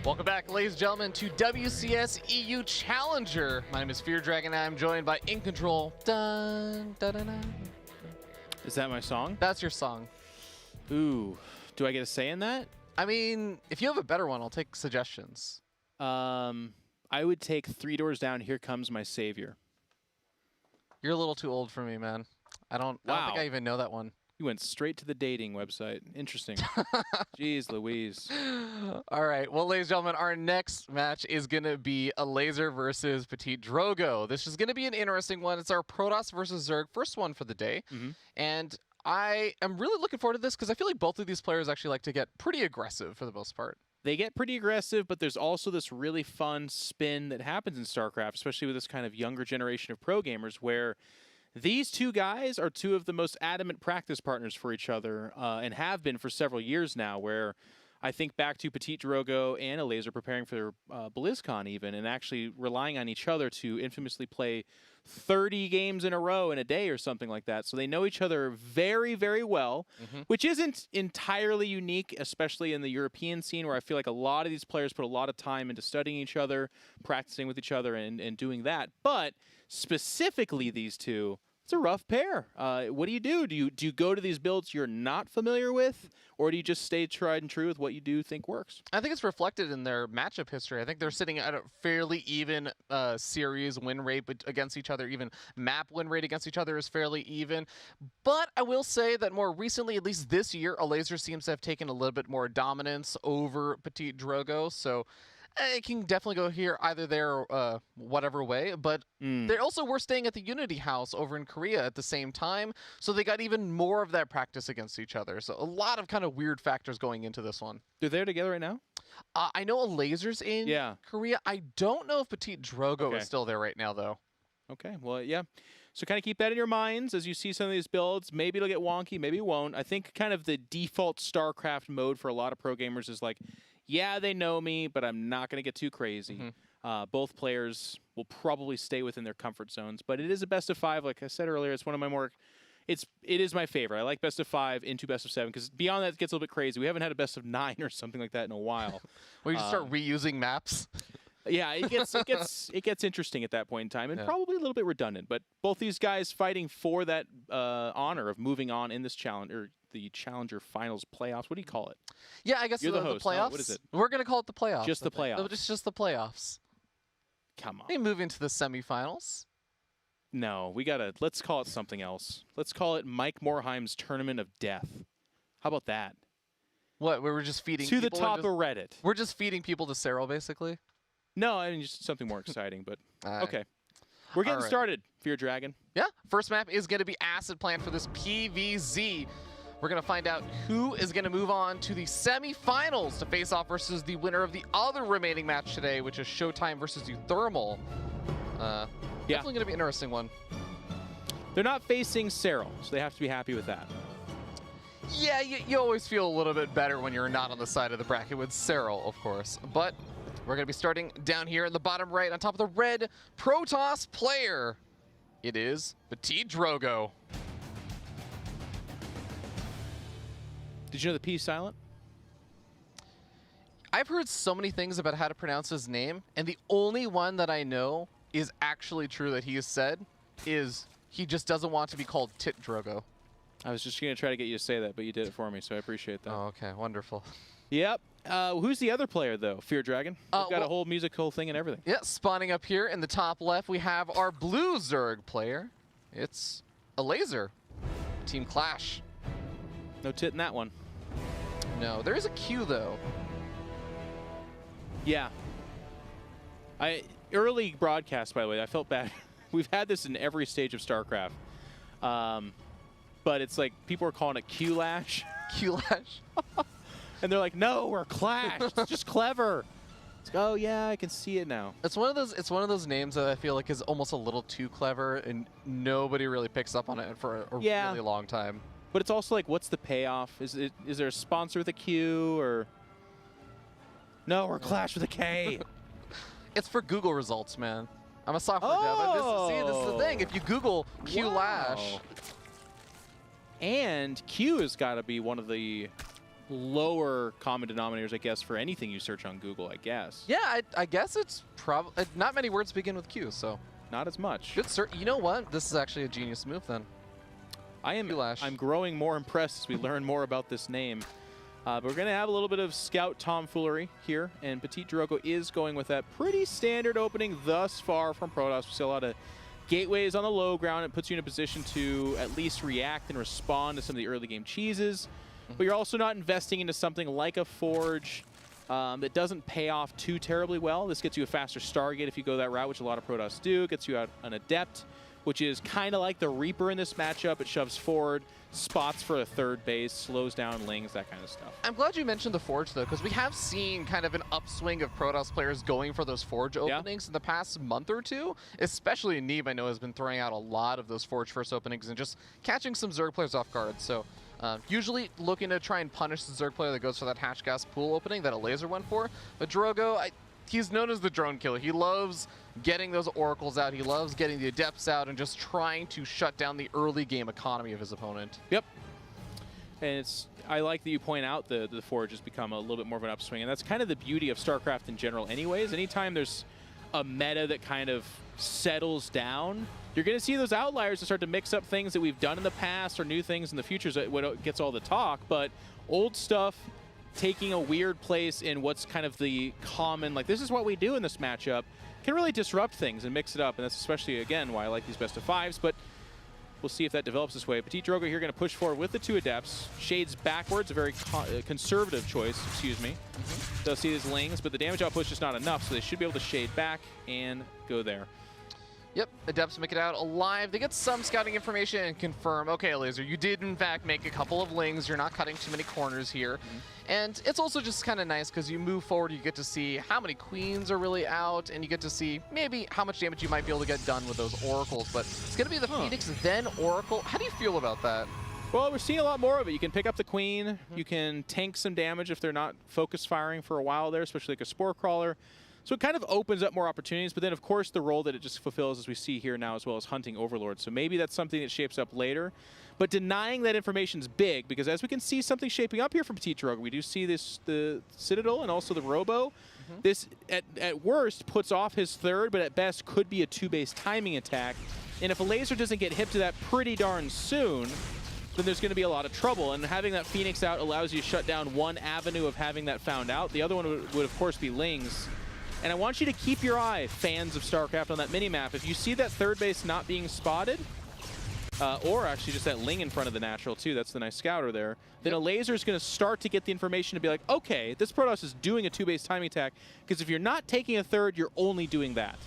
Welcome back, ladies and gentlemen, to WCS EU Challenger. My name is Fear Dragon, and I'm joined by In Control. Dun, dun, dun, dun. Is that my song? That's your song. Ooh, do I get a say in that? I mean, if you have a better one, I'll take suggestions. I would take Three Doors Down, Here Comes My Savior. You're a little too old for me, man. I don't think I even know that one. You went straight to the dating website. Interesting. Jeez Louise. All right. Well, ladies and gentlemen, our next match is going to be Alazer versus Petit Drogo. This is going to be an interesting one. It's our Protoss versus Zerg, first one for the day. And I am really looking forward to this because I feel like both of these players actually like to get pretty aggressive for the most part. They get pretty aggressive, but there's also this really fun spin that happens in StarCraft, especially with this kind of younger generation of pro gamers, where these two guys are two of the most adamant practice partners for each other and have been for several years now, where I think back to Petit Drogo and Alazer preparing for BlizzCon even, and actually relying on each other to infamously play 30 games in a row in a day or something like that. So they know each other very, very well, which isn't entirely unique, especially in the European scene, where I feel like a lot of these players put a lot of time into studying each other, practicing with each other, and doing that. But specifically these two, it's a rough pair. What do? Do you go to these builds you're not familiar with, or do you just stay tried and true with what you do think works? I think it's reflected in their matchup history. I think they're sitting at a fairly even series win rate against each other. Even map win rate against each other is fairly even. But I will say that more recently, at least this year, Alazer seems to have taken a little bit more dominance over Petit Drogo. So it can definitely go here either there or whatever way, but they also were staying at the Unity House over in Korea at the same time, so they got even more of that practice against each other. So a lot of kind of weird factors going into this one. They're there together right now? I know Alazer's in Korea. I don't know if Petit Drogo is still there right now, though. Okay, well, yeah. So kind of keep that in your minds as you see some of these builds. Maybe it'll get wonky, maybe it won't. I think kind of the default StarCraft mode for a lot of pro gamers is like, yeah, they know me, but I'm not going to get too crazy. Both players will probably stay within their comfort zones, but it is a best of 5. Like I said earlier, it's one of my more... It is my favorite. I like best of 5 into best of 7 because beyond that it gets a little bit crazy. We haven't had a best of 9 or something like that in a while. Where you just start reusing maps? Yeah, it gets interesting at that point in time, and probably a little bit redundant. But both these guys fighting for that honor of moving on in this challenge, or the Challenger Finals playoffs. What do you call it? Yeah, I guess You're the host. No, playoffs. what is it? We're gonna call it the playoffs. Just the playoffs. It's just the playoffs. Come on. We move into the semifinals. No, let's call it something else. Let's call it Mike Morheim's Tournament of Death. How about that? What? We were just feeding to the people top of Reddit. We're just feeding people to Cyril, basically. No, I mean just something more exciting. But right. Okay, we're getting started. Fear Dragon. Yeah, first map is going to be Acid Plant for this PVZ. We're going to find out who is going to move on to the semifinals to face off versus the winner of the other remaining match today, which is Showtime versus Thermal. Definitely going to be an interesting one. They're not facing Cyril, so they have to be happy with that. Yeah, you always feel a little bit better when you're not on the side of the bracket with Cyril, of course. But we're going to be starting down here in the bottom right on top of the red Protoss player. It is Petit Drogo. Did you know the P is silent? I've heard so many things about how to pronounce his name, and the only one that I know is actually true that he has said is he just doesn't want to be called Tit Drogo. I was just going to try to get you to say that, but you did it for me, so I appreciate that. Oh, okay. Wonderful. Yep. Who's the other player, though? Fear Dragon? We've got a whole musical thing and everything. Yeah, spawning up here in the top left, we have our blue Zerg player. It's Alazer. Team Clash. No tit in that one. No, there is a Q, though. Yeah. Early broadcast, by the way, I felt bad. We've had this in every stage of StarCraft. But it's like people are calling it Q-Lash. Q-Lash? And they're like, no, we're Clash. It's just clever. It's like, oh, yeah, I can see it now. It's one of those names that I feel like is almost a little too clever, and nobody really picks up on it for a really long time. But it's also like, what's the payoff? Is there a sponsor with a Q, or... No, we're Clash with a K. It's for Google results, man. I'm a software dev. This is the thing. If you Google Q-Lash... And Q has got to be one of the lower common denominators, I guess, for anything you search on Google, I guess. Yeah, I guess it's probably not many words begin with Q, so Not as much. good search. You know what? This is actually a genius move then. I'm growing more impressed as we learn more about this name. But we're going to have a little bit of scout tomfoolery here, and Petit Drogo is going with that pretty standard opening thus far from Protoss. We see a lot of gateways on the low ground. It puts you in a position to at least react and respond to some of the early game cheeses. But you're also not investing into something like a Forge that doesn't pay off too terribly well. This gets you a faster Stargate if you go that route, which a lot of Protoss do. It gets you out an Adept, which is kind of like the Reaper in this matchup. It shoves forward, spots for a third base, slows down Lings, that kind of stuff. I'm glad you mentioned the Forge, though, because we have seen kind of an upswing of Protoss players going for those Forge openings in the past month or two. Especially Neeb, I know, has been throwing out a lot of those Forge first openings and just catching some Zerg players off guard. So usually looking to try and punish the Zerg player that goes for that Hatch Gas pool opening that a Laser went for. But Drogo, he's known as the drone killer. He loves getting those oracles out. He loves getting the adepts out and just trying to shut down the early game economy of his opponent. Yep. And I like that you point out the Forge has become a little bit more of an upswing, and that's kind of the beauty of StarCraft in general anyways. Anytime there's a meta that kind of settles down, you're going to see those outliers that start to mix up things that we've done in the past or new things in the future that what gets all the talk, but old stuff taking a weird place in what's kind of the common, like, this is what we do in this matchup, can really disrupt things and mix it up. And that's especially, again, why I like these best of fives. But we'll see if that develops this way. Petit Drogo here going to push forward with the two Adepts. Shades backwards, a very conservative choice, excuse me. Does see his Lings, but the damage output is just not enough, so they should be able to shade back and go there. Yep, Adepts make it out alive. They get some scouting information and confirm, okay, Laser, you did in fact make a couple of Lings. You're not cutting too many corners here. And it's also just kind of nice because you move forward, you get to see how many Queens are really out, and you get to see maybe how much damage you might be able to get done with those Oracles. But it's going to be the Phoenix, then Oracle. How do you feel about that? Well, we're seeing a lot more of it. You can pick up the Queen. You can tank some damage if they're not focus firing for a while there, especially like a Spore Crawler. So it kind of opens up more opportunities, but then, of course, the role that it just fulfills, as we see here now, as well as hunting Overlord. So maybe that's something that shapes up later. But denying that information is big, because as we can see something shaping up here from Petit Drogo, we do see this, the Citadel and also the Robo. This, at worst, puts off his third, but at best could be a two-base timing attack. And if a Laser doesn't get hip to that pretty darn soon, then there's going to be a lot of trouble. And having that Phoenix out allows you to shut down one avenue of having that found out. The other one would of course, be Lings. And I want you to keep your eye, fans of StarCraft, on that minimap. If you see that third base not being spotted, or actually just that Ling in front of the natural too, that's the nice scouter there, then a Laser is going to start to get the information to be like, okay, this Protoss is doing a two-base timing attack, because if you're not taking a third, you're only doing that.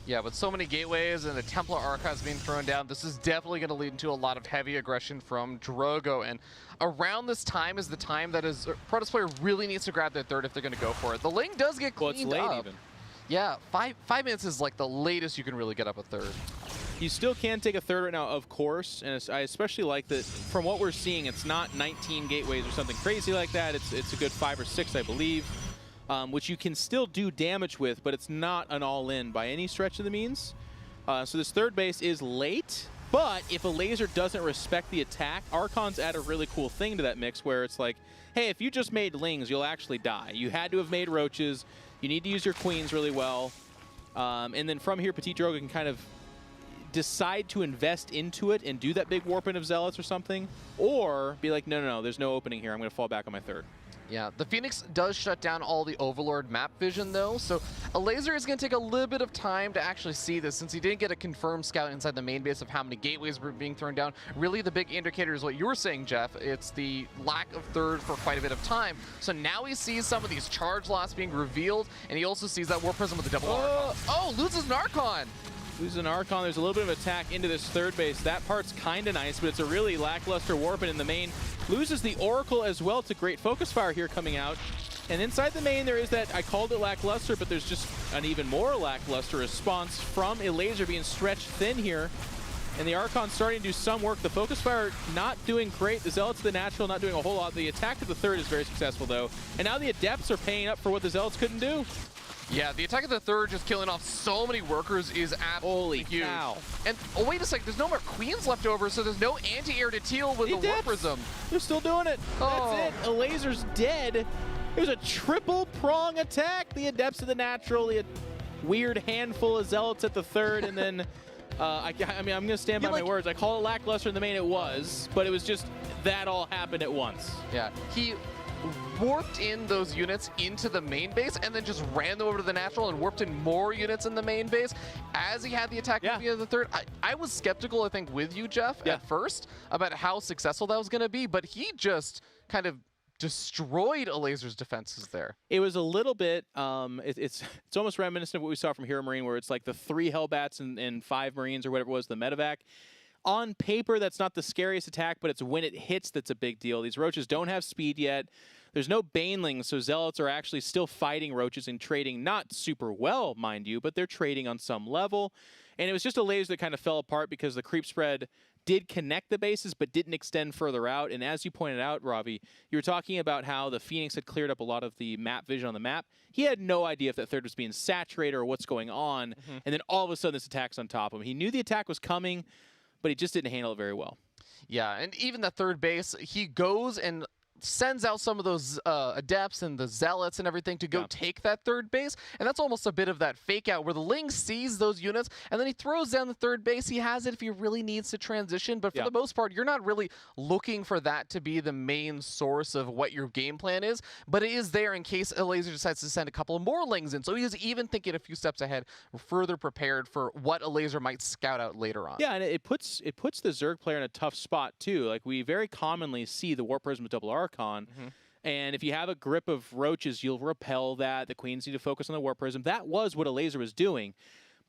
Yeah, with so many gateways and the Templar Archives being thrown down, this is definitely going to lead into a lot of heavy aggression from Drogo. And around this time is the time that his Protoss player really needs to grab their third if they're going to go for it. The Ling does get cleaned it's late up. even. Yeah, 5 minutes is like the latest you can really get up a third. You still can take a third right now, of course, and I especially like that from what we're seeing, it's not 19 gateways or something crazy like that. It's a good 5 or 6, I believe. Which you can still do damage with, but it's not an all-in by any stretch of the means. So this third base is late, but if a Laser doesn't respect the attack, Archon's add a really cool thing to that mix where it's like, hey, if you just made Lings, you'll actually die. You had to have made Roaches. You need to use your Queens really well. And then from here, Petit Drogo can kind of decide to invest into it and do that big warping of Zealots or something, or be like, no, there's no opening here. I'm going to fall back on my third. Yeah, the Phoenix does shut down all the Overlord map vision, though, so a Laser is going to take a little bit of time to actually see this, since he didn't get a confirmed scout inside the main base of how many gateways were being thrown down. Really, the big indicator is what you were saying, Jeff. It's the lack of third for quite a bit of time. So now he sees some of these charge lots being revealed, and he also sees that War Prism with the double Archon. Oh, loses an Archon! Loses an Archon. There's a little bit of attack into this third base. That part's kind of nice, but it's a really lackluster warping in the main. Loses the Oracle as well. It's a great focus fire here coming out. And inside the main, there is that, I called it lackluster, but there's just an even more lackluster response from a Laser being stretched thin here. And the Archon starting to do some work. The focus fire not doing great. The Zealots of the natural not doing a whole lot. The attack of the third is very successful, though. And now the Adepts are paying up for what the Zealots couldn't do. Yeah, the attack of the third just killing off so many workers is absolutely Holy huge. cow. And oh, wait a sec, there's no more queens left over, so there's no anti-air to deal with He the dips. Warp Prism. They're still doing it. Oh. That's it. A laser's dead. It was a triple prong attack. The Adepts of the Natural, the weird handful of Zealots at the third, and then I mean, I'm going to stand by my words. I call it lackluster in the main. It was, but it was just that all happened at once. Yeah, he warped in those units into the main base and then just ran them over to the natural and warped in more units in the main base as he had the attack at the end of the third. I was skeptical, I think, with you, Jeff, at first about how successful that was going to be, but he just kind of destroyed a laser's defenses there. It was a little bit, it's almost reminiscent of what we saw from Hero Marine, where it's like the 3 Hellbats and 5 Marines or whatever it was, the medevac. On paper, that's not the scariest attack, but it's when it hits that's a big deal. These Roaches don't have speed yet. There's no Banelings, so Zealots are actually still fighting Roaches and trading, not super well, mind you, but they're trading on some level. And it was just a laser that kind of fell apart because the creep spread did connect the bases but didn't extend further out. And as you pointed out, Ravi, you were talking about how the Phoenix had cleared up a lot of the map vision on the map. He had no idea if that third was being saturated or what's going on. And then all of a sudden this attack's on top of him. He knew the attack was coming, but he just didn't handle it very well. Yeah, and even that third base, he goes and sends out some of those Adepts and the Zealots and everything to go take that third base, and that's almost a bit of that fake out where the Ling sees those units and then he throws down the third base. He has it if he really needs to transition, but for the most part, you're not really looking for that to be the main source of what your game plan is, but it is there in case a laser decides to send a couple of more Lings in, so he's even thinking a few steps ahead, further prepared for what a laser might scout out later on. Yeah, and it puts the Zerg player in a tough spot too. Like, we very commonly see the Warp Prism with Double Archon. And if you have a grip of Roaches, you'll repel that. The Queens need to focus on the Warp Prism. That was what a laser was doing.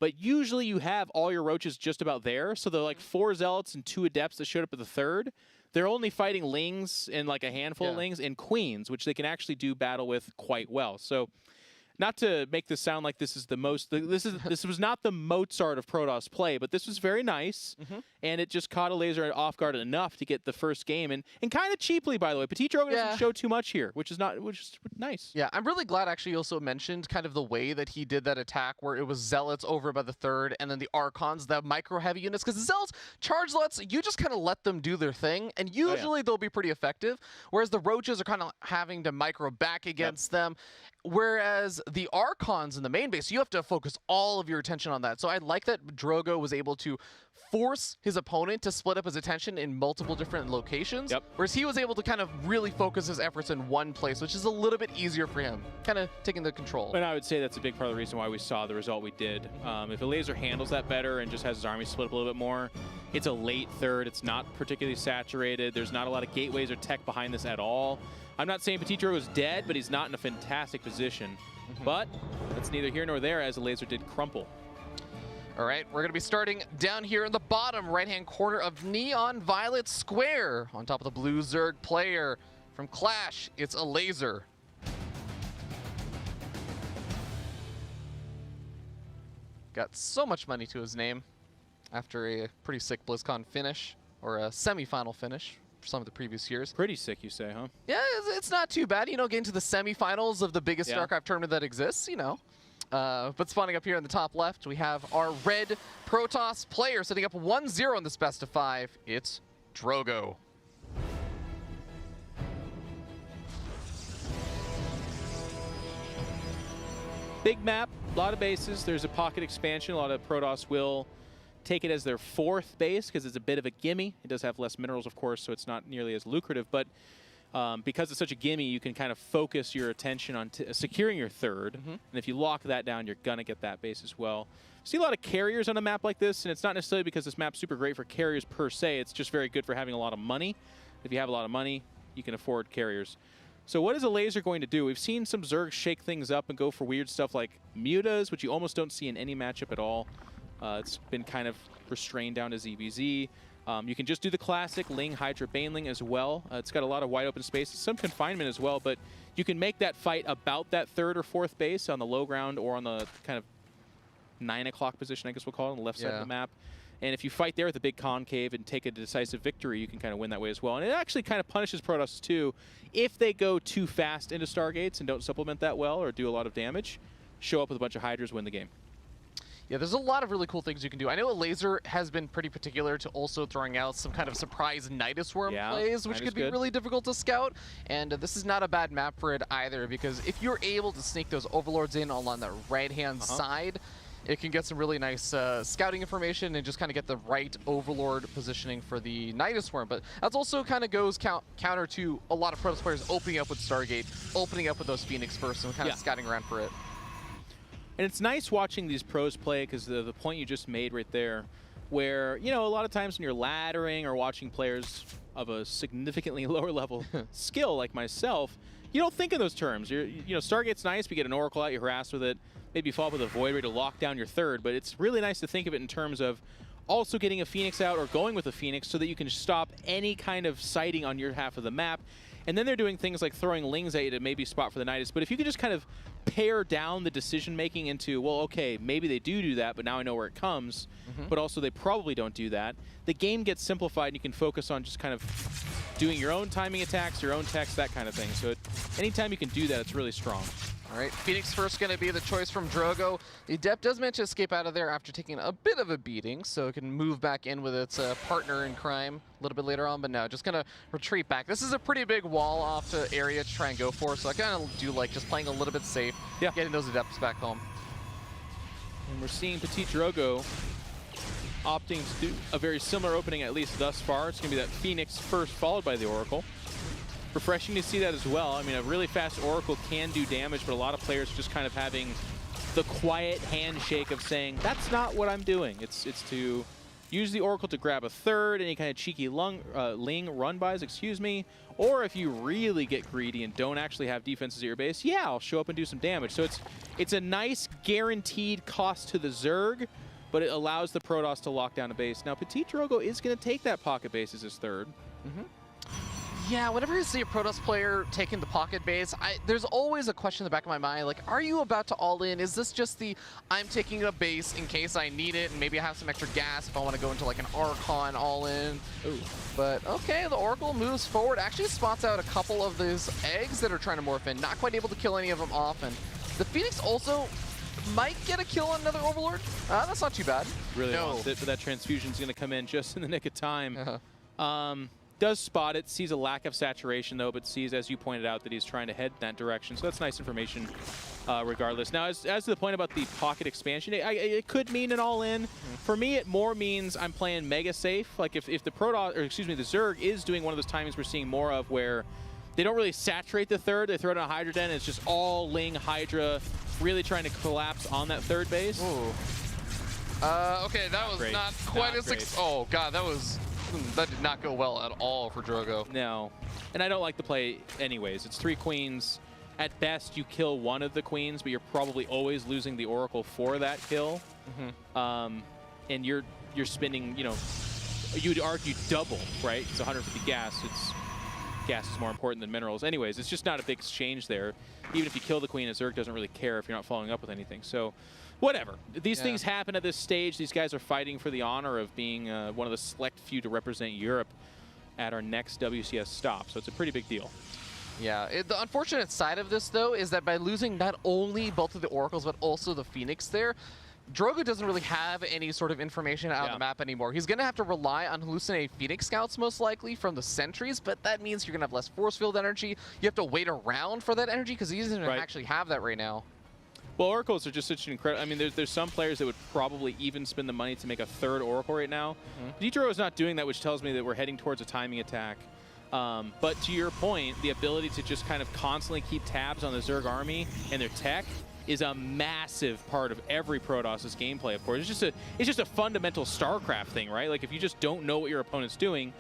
But usually you have all your Roaches just about there. So they're like 4 Zealots and 2 Adepts that showed up at the third. They're only fighting Lings and like a handful of Lings and Queens, which they can actually do battle with quite well. So not to make this sound like this is the most, this was not the Mozart of Protoss play, but this was very nice, and it just caught a laser off guard enough to get the first game, and kind of cheaply, by the way. Petit Drogo doesn't show too much here, which is nice. Yeah, I'm really glad actually you also mentioned kind of the way that he did that attack where it was Zealots over by the third and then the Archons, the micro-heavy units, because the Zealots, charge lots, you just kind of let them do their thing, and usually they'll be pretty effective, whereas the Roaches are kind of having to micro back against them. Whereas the Archons in the main base, you have to focus all of your attention on that. So I like that Drogo was able to force his opponent to split up his attention in multiple different locations, whereas he was able to kind of really focus his efforts in one place, which is a little bit easier for him, kind of taking the control. And I would say that's a big part of the reason why we saw the result we did. If a laser handles that better and just has his army split up a little bit more, it's a late third, it's not particularly saturated, there's not a lot of gateways or tech behind this at all. I'm not saying Petit Drogo is dead, but he's not in a fantastic position. But that's neither here nor there, as the laser did crumple. All right, we're going to be starting down here in the bottom right-hand corner of Neon Violet Square. On top of the blue Zerg player from Clash, it's a laser. Got so much money to his name after a pretty sick BlizzCon finish, or a semi-final finish for some of the previous years. Pretty sick, you say, huh? Yeah, it's not too bad. You know, getting to the semifinals of the biggest StarCraft tournament that exists, you know. But spawning up here in the top left, we have our red Protoss player sitting up 1-0 in this best of 5. It's Drogo. Big map, a lot of bases. There's a pocket expansion. A lot of Protoss will take it as their 4th base because it's a bit of a gimme. It does have less minerals, of course, so it's not nearly as lucrative. But because it's such a gimme, you can kind of focus your attention on securing your 3rd. And if you lock that down, you're going to get that base as well. See a lot of carriers on a map like this, and it's not necessarily because this map's super great for carriers per se. It's just very good for having a lot of money. If you have a lot of money, you can afford carriers. So what is a laser going to do? We've seen some Zergs shake things up and go for weird stuff like mutas, which you almost don't see in any matchup at all. It's been kind of restrained down to ZVZ. You can just do the classic Ling, Hydra, Baneling as well. It's got a lot of wide open space, some confinement as well, but you can make that fight about that 3rd or 4th base on the low ground or on the kind of 9 o'clock position, I guess we'll call it, on the left side of the map. And if you fight there with a big concave and take a decisive victory, you can kind of win that way as well. And it actually kind of punishes Protoss too if they go too fast into Stargates and don't supplement that well or do a lot of damage. show up with a bunch of Hydras, win the game. Yeah, there's a lot of really cool things you can do. I know Laser has been pretty particular to also throwing out some kind of surprise Nidus Worm plays, which could be really difficult to scout. And this is not a bad map for it either, because if you're able to sneak those Overlords in along the right-hand side, it can get some really nice scouting information and just kind of get the right Overlord positioning for the Nidus Worm. But that also kind of goes counter to a lot of Protoss players opening up with Stargate, opening up with those Phoenix first, and kind of scouting around for it. And it's nice watching these pros play, because the point you just made right there, where, you know, a lot of times when you're laddering or watching players of a significantly lower level skill like myself, you don't think in those terms. You know, Stargate's nice, we get an Oracle out, you harass with it, maybe follow up with a Void Ray to lock down your third, but it's really nice to think of it in terms of also getting a Phoenix out or going with a Phoenix so that you can stop any kind of sighting on your half of the map. And then they're doing things like throwing Lings at you to maybe spot for the Nidus. But if you could just kind of pare down the decision-making into, well, okay, maybe they do that, but now I know where it comes, but also they probably don't do that, the game gets simplified and you can focus on just kind of doing your own timing attacks, your own techs, that kind of thing. So anytime you can do that, it's really strong. All right, Phoenix first going to be the choice from Drogo. The Adept does manage to escape out of there after taking a bit of a beating, so it can move back in with its partner in crime a little bit later on, but no, just going to retreat back. This is a pretty big wall off to area to try and go for, so I kind of do like just playing a little bit safe, getting those Adepts back home. And we're seeing Petit Drogo opting to do a very similar opening, at least thus far. It's going to be that Phoenix first, followed by the Oracle. Refreshing to see that as well. I mean, a really fast Oracle can do damage, but a lot of players just kind of having the quiet handshake of saying, that's not what I'm doing. It's to use the Oracle to grab a third, any kind of cheeky Ling run-bys, excuse me. Or if you really get greedy and don't actually have defenses at your base, yeah, I'll show up and do some damage. So it's a nice guaranteed cost to the Zerg, but it allows the Protoss to lock down a base. Now, Petit Drogo is going to take that pocket base as his third. Yeah, whenever I see a Protoss player taking the pocket base, there's always a question in the back of my mind, like, are you about to all in? Is this just the, I'm taking a base in case I need it, and maybe I have some extra gas if I want to go into like an Archon all in? Ooh. But okay, the Oracle moves forward, actually spots out a couple of these eggs that are trying to morph in, not quite able to kill any of them off, and the Phoenix also might get a kill on another Overlord. That's not too bad. Really wants it, but that transfusion's going to come in just in the nick of time. Does spot it, sees a lack of saturation though, but sees, as you pointed out, that he's trying to head in that direction. So that's nice information regardless. Now, as to the point about the pocket expansion, it could mean an all-in. For me, it more means I'm playing mega safe. Like if the Protoss, or excuse me, the Zerg is doing one of those timings we're seeing more of where they don't really saturate the third, they throw it on a Hydra Den, and it's just all Ling, Hydra, really trying to collapse on that third base. Ooh. Okay, that was not quite as... Oh, God, that did not go well at all for Drogo. No, and I don't like the play anyways. It's 3 queens. At best, you kill one of the queens, but you're probably always losing the Oracle for that kill. And you're spending, you know, you'd argue double, right? It's 150 gas. Gas is more important than minerals. Anyways, it's just not a big exchange there. Even if you kill the queen, a Zerg doesn't really care if you're not following up with anything. So, whatever. These things happen at this stage. These guys are fighting for the honor of being one of the select few to represent Europe at our next WCS stop. So it's a pretty big deal. Yeah, the unfortunate side of this, though, is that by losing not only both of the Oracles, but also the Phoenix there, Drogo doesn't really have any sort of information out of the map anymore. He's going to have to rely on hallucinated Phoenix scouts, most likely, from the sentries, but that means you're going to have less force field energy. You have to wait around for that energy, because he doesn't actually have that right now. Well, Oracles are just such an incredible... I mean, there's some players that would probably even spend the money to make a third Oracle right now. Drogo is not doing that, which tells me that we're heading towards a timing attack. But to your point, the ability to just kind of constantly keep tabs on the Zerg army and their tech is a massive part of every Protoss' gameplay, of course. It's just a fundamental StarCraft thing, right? Like, if you just don't know what your opponent's doing,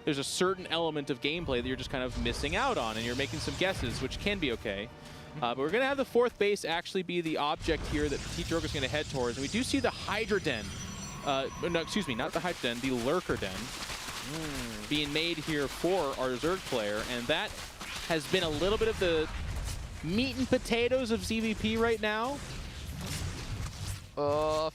there's a certain element of gameplay that you're just kind of missing out on, and you're making some guesses, which can be okay. But we're going to have the 4th base actually be the object here that Petit Drogo is going to head towards. And we do see the Hydra Den. No, excuse me, not the Hydra Den, the Lurker Den being made here for our Zerg player. And that has been a little bit of the meat and potatoes of ZVP right now.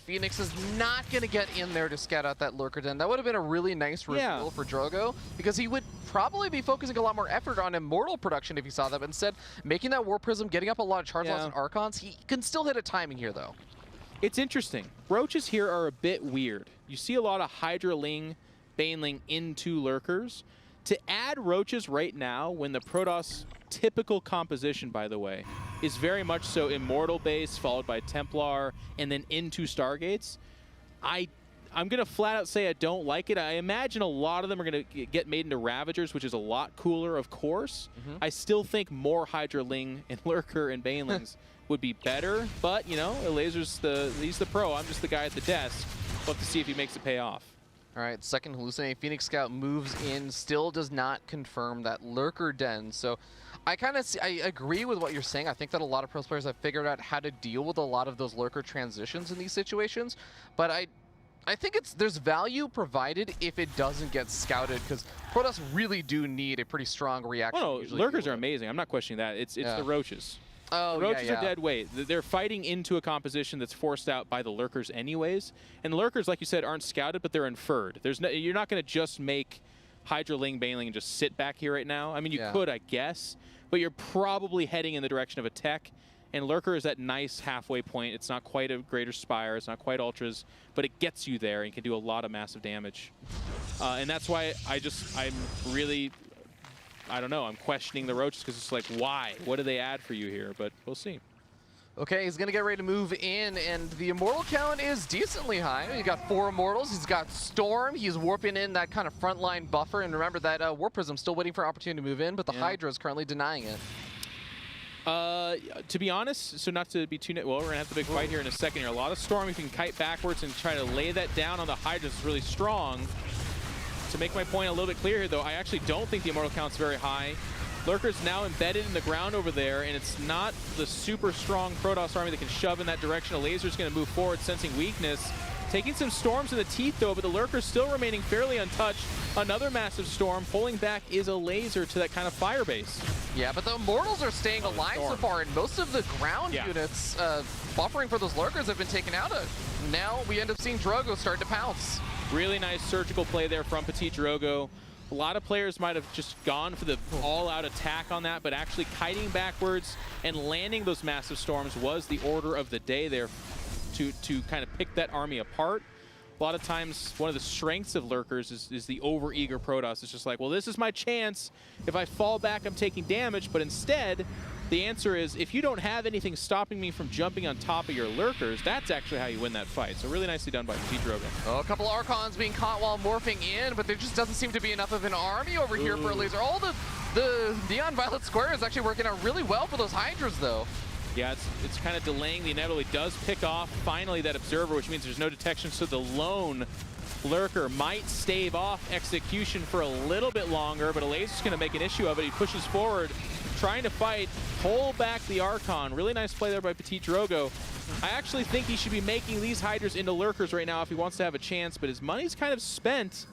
Phoenix is not going to get in there to scout out that Lurker Den. That would have been a really nice reveal for Drogo, because he would probably be focusing a lot more effort on Immortal production if he saw that. But instead, making that Warp Prism, getting up a lot of charge loss and Archons, he can still hit a timing here, though. It's interesting. Roaches here are a bit weird. You see a lot of Hydra Ling, Baneling into Lurkers. To add Roaches right now, when the Protoss typical composition, by the way, is very much so Immortal base, followed by Templar, and then into Stargates, I'm going to flat out say I don't like it. I imagine a lot of them are going to get made into Ravagers, which is a lot cooler, of course. I still think more Hydra Ling and Lurker and Banelings would be better, but, you know, Laser's he's the pro. I'm just the guy at the desk. We'll have to see if he makes it pay off. All right, second hallucinating Phoenix Scout moves in, still does not confirm that Lurker Den. So I agree with what you're saying. I think that a lot of pro players have figured out how to deal with a lot of those Lurker transitions in these situations. But I think there's value provided if it doesn't get scouted, because Protoss really do need a pretty strong reaction. Oh, no, Lurkers are amazing. I'm not questioning that. It's the Roaches. Oh, the Roaches are dead weight. They're fighting into a composition that's forced out by the Lurkers anyways. And the Lurkers, like you said, aren't scouted, but they're inferred. You're not going to just make Hydra Ling, Baneling and just sit back here right now. I mean, you could, I guess, but you're probably heading in the direction of a tech. And Lurker is that nice halfway point. It's not quite a Greater Spire. It's not quite Ultras, but it gets you there and can do a lot of massive damage. And that's why I'm really... I don't know, I'm questioning the Roaches, because it's like, why? What do they add for you here? But we'll see. Okay, he's going to get ready to move in, and the Immortal count is decently high. He's got 4 Immortals. He's got Storm. He's warping in that kind of frontline buffer. And remember that Warp Prism's still waiting for an opportunity to move in, but the Hydra is currently denying it. To be honest, so not to be too... Well, we're going to have the big fight here in a second here. A lot of Storm. If you can kite backwards and try to lay that down on the Hydra is really strong. To make my point a little bit clear here, though, I actually don't think the Immortal count's very high. Lurker's now embedded in the ground over there, and it's not the super strong Protoss army that can shove in that direction. A Laser's going to move forward, sensing weakness. Taking some storms in the teeth, though, but the Lurker's still remaining fairly untouched. Another massive storm. Pulling back is a Laser to that kind of fire base. Yeah, but the Immortals are staying alive so far, and most of the ground units buffering for those Lurkers have been taken out. Now we end up seeing Drogo start to pounce. Really nice surgical play there from Petit Drogo. A lot of players might have just gone for the all-out attack on that, but actually kiting backwards and landing those massive storms was the order of the day there to kind of pick that army apart. A lot of times, one of the strengths of Lurkers is the over-eager Protoss. It's just like, well, this is my chance. If I fall back, I'm taking damage. But instead, the answer is, if you don't have anything stopping me from jumping on top of your Lurkers, that's actually how you win that fight. So really nicely done by Petit Drogo. Oh, a couple Archons being caught while morphing in, but there just doesn't seem to be enough of an army over here for a Laser. All the Neon Violet Square is actually working out really well for those Hydras, though. Yeah, it's kind of delaying the inevitable. He does pick off, finally, that Observer, which means there's no detection, so the lone Lurker might stave off execution for a little bit longer, but a Laser's going to make an issue of it. He pushes forward, trying to fight, pull back the Archon. Really nice play there by Petit Drogo. I actually think he should be making these Hydras into Lurkers right now if he wants to have a chance, but his money's kind of spent.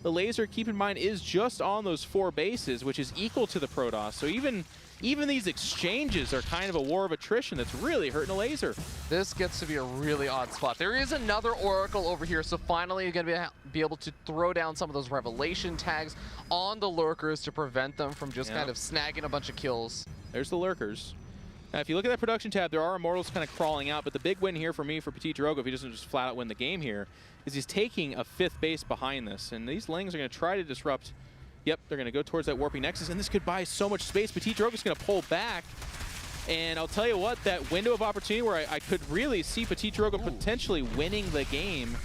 The Laser, keep in mind, is just on those 4 bases, which is equal to the Protoss. So even these exchanges are kind of a war of attrition that's really hurting a Laser. This gets to be a really odd spot. There is another Oracle over here, so finally you're going to be able to throw down some of those Revelation tags on the Lurkers to prevent them from just kind of snagging a bunch of kills. There's the Lurkers. Now, if you look at that production tab, there are Immortals kind of crawling out, but the big win here for me, for Petit Drogo, if he doesn't just flat out win the game here, is he's taking a 5th base behind this, and these Lings are going to try to disrupt. Yep, they're going to go towards that Warping Nexus, and this could buy so much space. Petit Drogo's going to pull back, and I'll tell you what, that window of opportunity where I could really see Petit Drogo potentially winning the game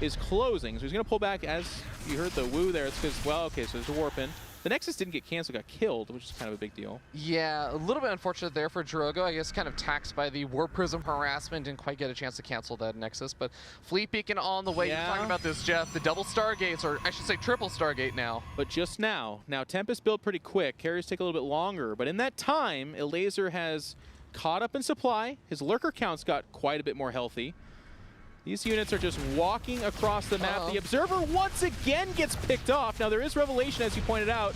is closing. So he's going to pull back. As you heard the woo there, it's because, well, okay, so there's a Warp in. The Nexus didn't get canceled, got killed, which is kind of a big deal. Yeah, a little bit unfortunate there for Drogo. I guess kind of taxed by the Warp Prism harassment, didn't quite get a chance to cancel that Nexus. But Fleet Beacon on the way. You're talking about this, Jeff. The double Stargates, or I should say triple Stargate now. But just now. Now, Tempest build pretty quick. Carriers take a little bit longer. But in that time, a Laser has caught up in supply. His Lurker counts got quite a bit more healthy. These units are just walking across the map. The Observer once again gets picked off. Now, there is Revelation, as you pointed out.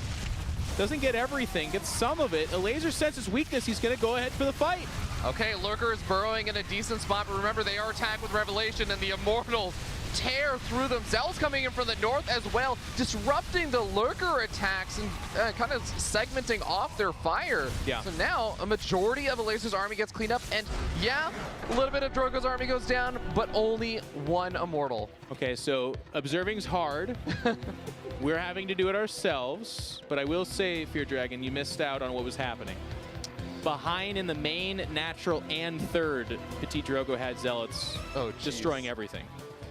Doesn't get everything, gets some of it. A Laser senses weakness. He's going to go ahead for the fight. Okay, Lurker is burrowing in a decent spot, but remember they are attacked with Revelation, and the Immortals tear through them. Zell's coming in from the north as well, disrupting the Lurker attacks and kind of segmenting off their fire. Yeah. So now a majority of Alazer's army gets cleaned up, and yeah, a little bit of Drogo's army goes down, but only one Immortal. Okay, so observing's hard. We're having to do it ourselves, but I will say, Fear Dragon, you missed out on what was happening. Behind in the main, natural, and third, Petit Drogo had Zealots destroying everything.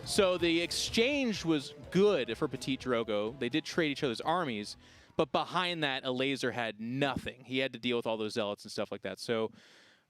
So the exchange was good for Petit Drogo. They did trade each other's armies, but behind that, Alazer had nothing. He had to deal with all those Zealots and stuff like that. So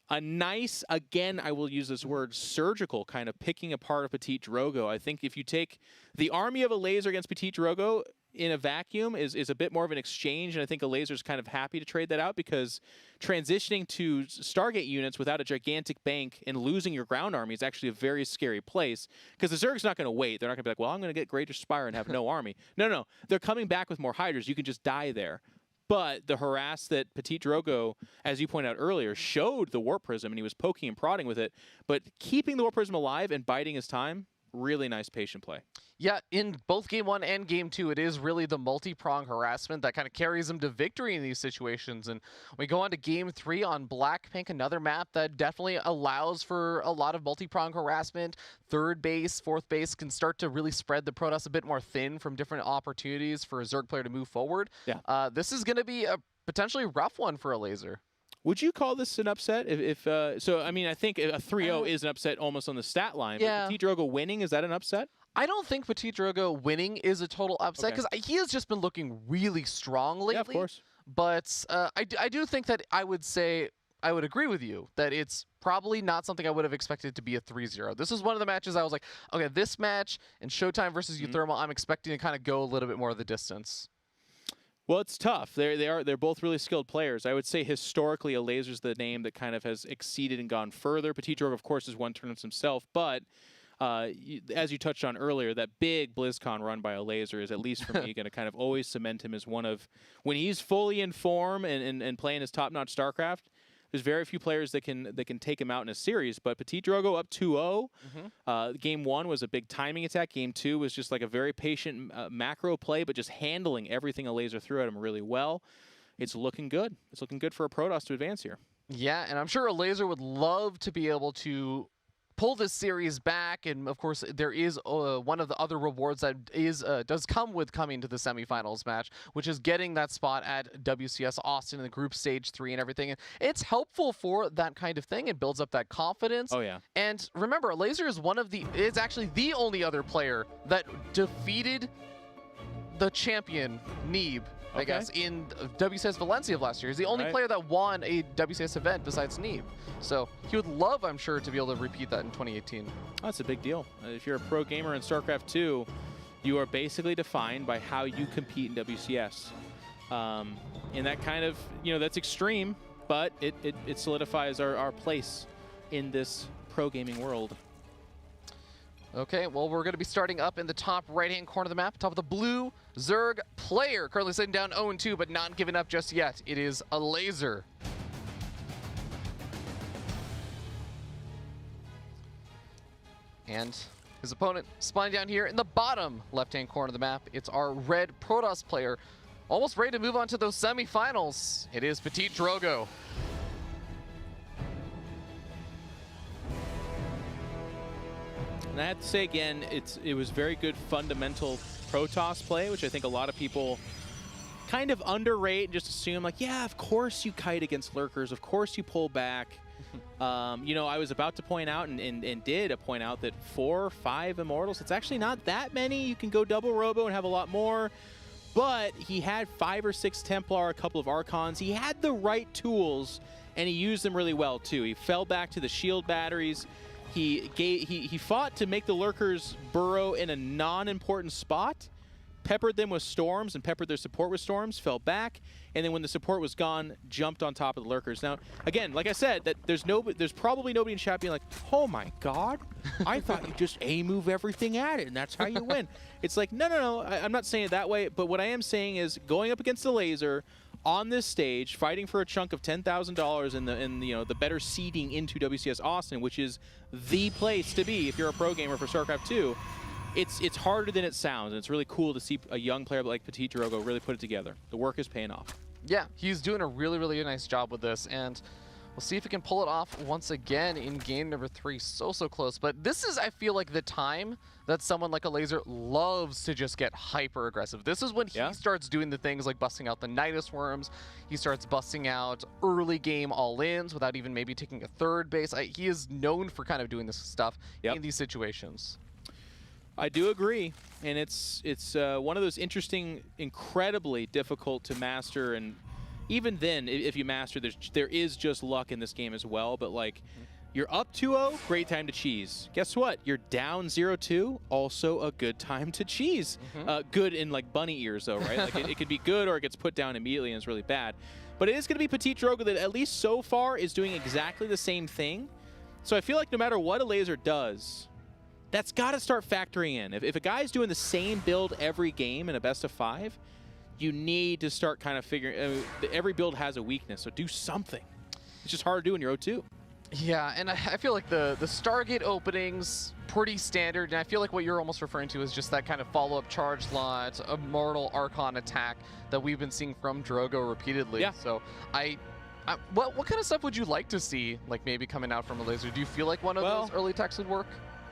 a nice, again, I will use this word, surgical kind of picking apart of Petit Drogo. I think if you take the army of Alazer against Petit Drogo in a vacuum is a bit more of an exchange, and I think Alazer's kind of happy to trade that out, because transitioning to Stargate units without a gigantic bank and losing your ground army is actually a very scary place, because the Zerg's not going to wait. They're not going to be like, well, I'm going to get Greater Spire and have no army. No. They're coming back with more Hydras. You can just die there. But the harass that Petit Drogo, as you pointed out earlier, showed the Warp Prism, and he was poking and prodding with it. But keeping the Warp Prism alive and biding his time, really nice patient play. Yeah, in both Game 1 and Game 2, it is really the multi-prong harassment that kind of carries him to victory in these situations. And we go on to Game 3 on Blackpink, another map that definitely allows for a lot of multi-prong harassment. Third base, fourth base can start to really spread the Protoss a bit more thin from different opportunities for a Zerg player to move forward. Yeah. This is going to be a potentially rough one for Alazer. Would you call this an upset? So, I mean, I think a 3-0 is an upset almost on the stat line. Yeah. But Petit Drogo winning, is that an upset? I don't think Petit Drogo winning is a total upset, because he has just been looking really strong lately. Yeah, of course. But I do think that I would agree with you that it's probably not something I would have expected to be a 3-0. This is one of the matches I was like, okay, this match and Showtime versus Euthermal, I'm expecting to kind of go a little bit more of the distance. Well, it's tough. They're both really skilled players. I would say historically, Alazer's the name that kind of has exceeded and gone further. Petit Drogo, of course, is one tournament himself, but as you touched on earlier, that big BlizzCon run by Alazer is, at least for me, going to kind of always cement him as one of, when he's fully in form and playing his top-notch StarCraft, there's very few players that can take him out in a series. But Petit Drogo up 2-0. Game 1 was a big timing attack. Game 2 was just like a very patient macro play, but just handling everything Alazer threw at him really well. It's looking good. It's looking good for a Protoss to advance here. Yeah, and I'm sure Alazer would love to be able to pull this series back, and of course there is one of the other rewards that does come with coming to the semifinals match, which is getting that spot at WCS Austin in the group stage 3 and everything. And it's helpful for that kind of thing. It builds up that confidence. Oh yeah. And remember, Alazer is actually the only other player that defeated the champion Neeb, I guess, in WCS Valencia of last year. He's the only player that won a WCS event besides Neeb. So he would love, I'm sure, to be able to repeat that in 2018. That's a big deal. If you're a pro gamer in StarCraft 2, you are basically defined by how you compete in WCS. And that kind of, that's extreme, but it solidifies our place in this pro gaming world. Okay, well, we're going to be starting up in the top right-hand corner of the map, top of the blue Zerg player, currently sitting down 0-2, but not giving up just yet. It is Alazer. And his opponent spawning down here in the bottom left-hand corner of the map. It's our red Protoss player, almost ready to move on to those semifinals. It is Petit Drogo. And I have to say again, it was very good fundamental Protoss play, which I think a lot of people kind of underrate and just assume like, yeah, of course you kite against lurkers, of course you pull back. I was about to point out and did point out that 4 or 5 Immortals, it's actually not that many. You can go double Robo and have a lot more. But he had 5 or 6 Templar, a couple of Archons. He had the right tools, and he used them really well too. He fell back to the shield batteries. He fought to make the lurkers burrow in a non-important spot, peppered them with storms and peppered their support with storms, fell back, and then when the support was gone, jumped on top of the lurkers. Now, again, like I said, that there's probably nobody in chat being like, oh my god, I thought you just A-move everything at it, and that's how you win. It's like, no, I'm not saying it that way, but what I am saying is going up against the laser, on this stage, fighting for a chunk of $10,000 in the better seeding into WCS Austin, which is the place to be if you're a pro gamer for StarCraft 2. It's harder than it sounds, and it's really cool to see a young player like Petit Drogo really put it together. The work is paying off. Yeah, he's doing a really, really nice job with this, and we'll see if he can pull it off once again in game number 3. So close. But this is, I feel like, the time that someone like Alazer loves to just get hyper aggressive. This is when he starts doing the things like busting out the Nidus Worms. He starts busting out early game all-ins without even maybe taking a third base. He is known for kind of doing this stuff in these situations. I do agree, and it's one of those interesting, incredibly difficult to master, and even then, if you master, there is just luck in this game as well. But like, you're up 2-0, great time to cheese. Guess what? You're down 0-2, also a good time to cheese. Good in like bunny ears though, right? Like it could be good or it gets put down immediately and it's really bad. But it is going to be Petit Drogo that at least so far is doing exactly the same thing. So I feel like no matter what Alazer does, that's got to start factoring in. If a guy's doing the same build every game in a best of 5, you need to start kind of figuring. Every build has a weakness, so do something. It's just hard to do in your 0-2. Yeah, and I feel like the Stargate openings, pretty standard, and I feel like what you're almost referring to is just that kind of follow-up charge lot, Immortal Archon attack that we've been seeing from Drogo repeatedly. Yeah. So what kind of stuff would you like to see, like maybe coming out from Alazer? Do you feel like one of those early attacks would work?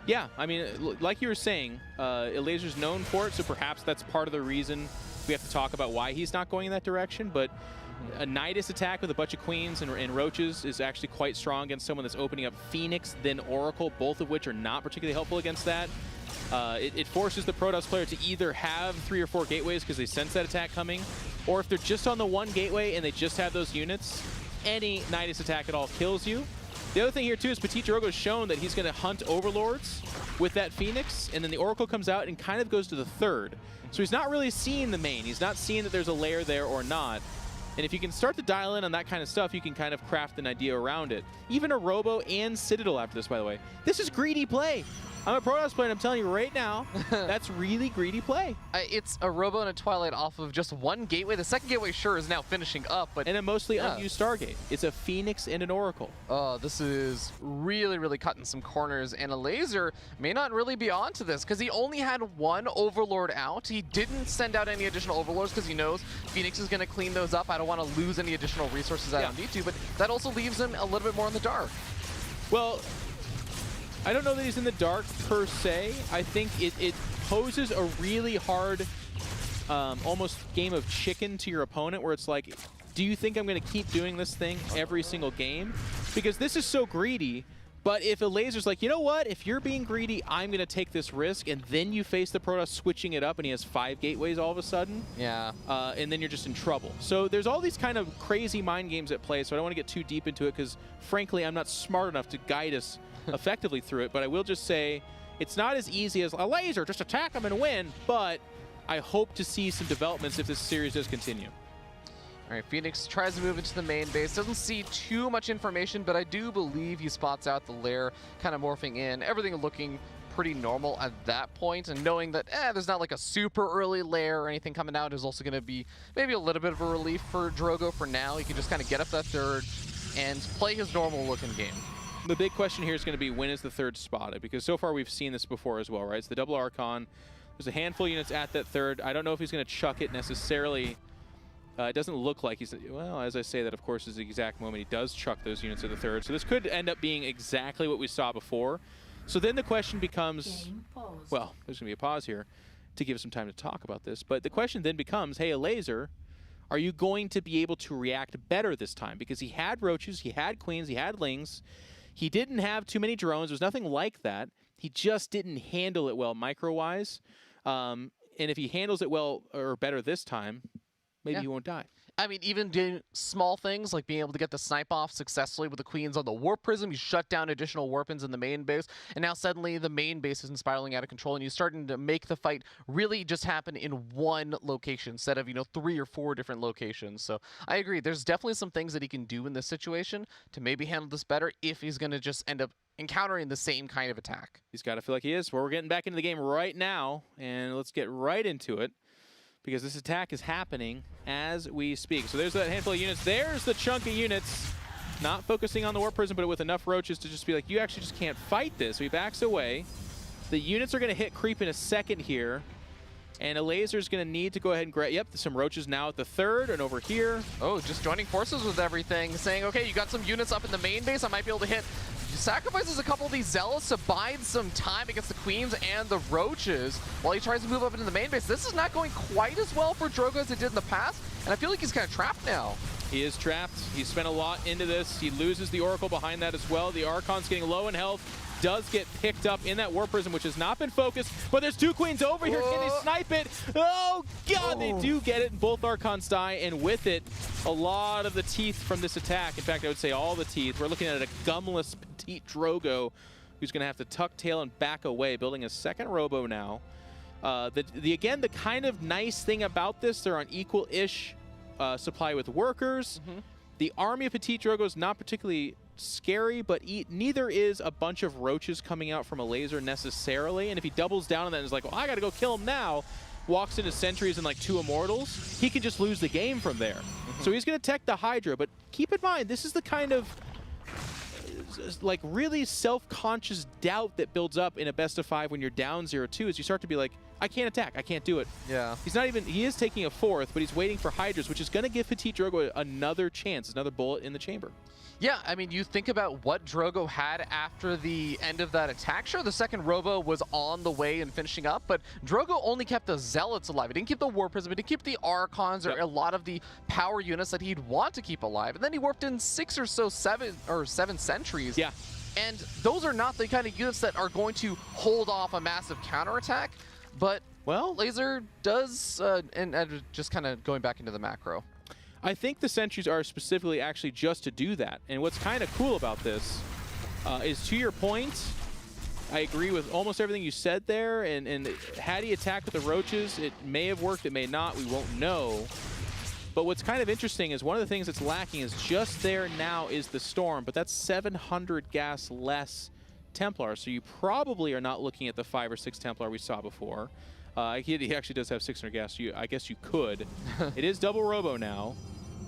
Yeah, I mean, like you were saying, Alazer's known for it, so perhaps that's part of the reason we have to talk about why he's not going in that direction. But a Nidus attack with a bunch of queens and roaches is actually quite strong against someone that's opening up Phoenix, then Oracle, both of which are not particularly helpful against that. It forces the Protoss player to either have 3 or 4 gateways because they sense that attack coming, or if they're just on the one gateway and they just have those units, any Nidus attack at all kills you. The other thing here, too, is Petit Drogo's shown that he's going to hunt Overlords with that Phoenix, and then the Oracle comes out and kind of goes to the 3rd. So he's not really seeing the main. He's not seeing that there's a layer there or not. And if you can start to dial in on that kind of stuff, you can kind of craft an idea around it. Even a Robo and Citadel after this, by the way. This is greedy play. I'm a Protoss player, and I'm telling you right now, that's really greedy play. It's a Robo and a Twilight off of just one gateway. The second gateway, sure, is now finishing up, but... And a mostly unused Stargate. It's a Phoenix and an Oracle. This is really, really cutting some corners, and Alazer may not really be onto this, because he only had one Overlord out. He didn't send out any additional Overlords, because he knows Phoenix is going to clean those up. I don't want to lose any additional resources I don't need to, but that also leaves him a little bit more in the dark. Well, I don't know that he's in the dark per se. I think it poses a really hard, almost game of chicken to your opponent, where it's like, do you think I'm going to keep doing this thing every single game? Because this is so greedy. But if Alazer's like, you know what? If you're being greedy, I'm going to take this risk, and then you face the Protoss switching it up, and he has 5 gateways all of a sudden. Yeah. And then you're just in trouble. So there's all these kind of crazy mind games at play, so I don't want to get too deep into it, because frankly, I'm not smart enough to guide us effectively through it. But I will just say, it's not as easy as Alazer, just attack him and win. But I hope to see some developments if this series does continue. All right, Phoenix tries to move into the main base. Doesn't see too much information, but I do believe he spots out the lair kind of morphing in. Everything looking pretty normal at that point, and knowing that there's not like a super early lair or anything coming out is also going to be maybe a little bit of a relief for Drogo for now. He can just kind of get up that 3rd and play his normal looking game. The big question here is going to be, when is the 3rd spotted? Because so far we've seen this before as well, right? It's the double Archon. There's a handful of units at that 3rd. I don't know if he's going to chuck it necessarily. It doesn't look like he's... Well, as I say that, of course, is the exact moment he does chuck those units at the 3rd. So this could end up being exactly what we saw before. So then the question becomes... Well, there's going to be a pause here to give some time to talk about this. But the question then becomes, hey, Alazer, are you going to be able to react better this time? Because he had roaches, he had queens, he had lings. He didn't have too many drones. There's nothing like that. He just didn't handle it well micro-wise. And if he handles it well or better this time, maybe he won't die. I mean, even doing small things like being able to get the snipe off successfully with the queens on the warp prism, you shut down additional warpins in the main base, and now suddenly the main base isn't spiraling out of control, and you're starting to make the fight really just happen in one location instead of, 3 or 4 different locations. So I agree. There's definitely some things that he can do in this situation to maybe handle this better if he's going to just end up encountering the same kind of attack. He's got to feel like he is. Well, we're getting back into the game right now, and let's get right into it. because this attack is happening as we speak. So there's that handful of units. There's the chunk of units. Not focusing on the Warp Prism, but with enough roaches to just be like, you actually just can't fight this. So he backs away. The units are going to hit creep in a second here. And a laser's going to need to go ahead and grab. Yep, there's some roaches now at the third and over here. Oh, just joining forces with everything, saying, okay, you got some units up in the main base. I might be able to hit. Sacrifices a couple of these Zealots to bide some time against the Queens and the Roaches while he tries to move up into the main base. This is not going quite as well for Drogo as it did in the past, and I feel like he's kind of trapped now. He is trapped. He spent a lot into this. He loses the Oracle behind that as well. The Archon's getting low in health. Does get picked up in that Warp Prism, which has not been focused, but there's two Queens over here. Can they snipe it? Oh, God, they do get it, and both Archons die, and with it, a lot of the teeth from this attack. In fact, I would say all the teeth. We're looking at a gumless petite Drogo who's going to have to tuck tail and back away, building a second Robo now. Again, the kind of nice thing about this, they're on equal-ish supply with workers. The army of petite Drogo is not particularly scary, but neither is a bunch of roaches coming out from a laser necessarily. And if he doubles down on that and is like, well, I gotta go kill him now, walks into sentries and like 2 immortals, he can just lose the game from there. So he's gonna tech the Hydra, but keep in mind, this is the kind of like really self-conscious doubt that builds up in a best of 5 when you're down 0-2, is you start to be like, I can't attack, I can't do it. Yeah. He is taking a 4th, but he's waiting for Hydras, which is gonna give Petite Drogo another chance, another bullet in the chamber. Yeah, I mean, you think about what Drogo had after the end of that attack. Sure, the second Robo was on the way and finishing up, but Drogo only kept the Zealots alive. He didn't keep the War Prism, he didn't keep the Archons or a lot of the power units that he'd want to keep alive. And then he warped in 7 sentries. Yeah. And those are not the kind of units that are going to hold off a massive counterattack. But, well, Laser does, and just kind of going back into the macro. I think the sentries are specifically actually just to do that. And what's kind of cool about this is, to your point, I agree with almost everything you said there. And had he attacked with the roaches, it may have worked, it may not, we won't know. But what's kind of interesting is one of the things that's lacking is just there now is the Storm, but that's 700 gas less Templar. So you probably are not looking at the 5 or 6 Templar we saw before. He actually does have 600 gas. I guess you could. It is double Robo now.